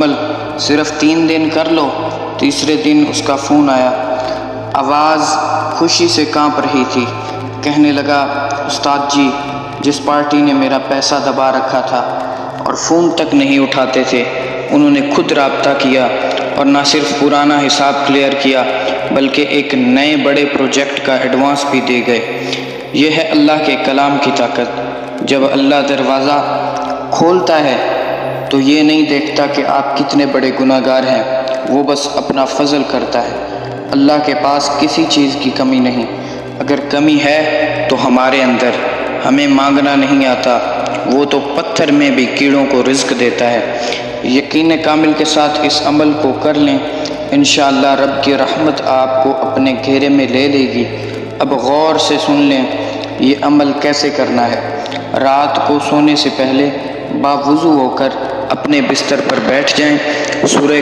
عمل صرف 3 دن کر لو۔ تیسرے دن اس کا فون آیا، آواز خوشی سے کانپ رہی تھی۔ کہنے لگا، استاد جی، جس پارٹی نے میرا پیسہ دبا رکھا تھا اور فون تک نہیں اٹھاتے تھے، انہوں نے خود رابطہ کیا اور نہ صرف پرانا حساب کلیئر کیا بلکہ ایک نئے بڑے پروجیکٹ کا ایڈوانس بھی دے گئے۔ یہ ہے اللہ کے کلام کی طاقت۔ جب اللہ دروازہ کھولتا ہے تو یہ نہیں دیکھتا کہ آپ کتنے بڑے گناہ گار ہیں، وہ بس اپنا فضل کرتا ہے۔ اللہ کے پاس کسی چیز کی کمی نہیں، اگر کمی ہے تو ہمارے اندر، ہمیں مانگنا نہیں آتا، وہ تو پتھر میں بھی کیڑوں کو رزق دیتا ہے۔ یقین کامل کے ساتھ اس عمل کو کر لیں، انشاءاللہ رب کی رحمت آپ کو اپنے گھیرے میں لے لے گی۔ اب غور سے سن لیں یہ عمل کیسے کرنا ہے۔ رات کو سونے سے پہلے باوضو ہو کر اپنے بستر پر بیٹھ جائیں، سورہ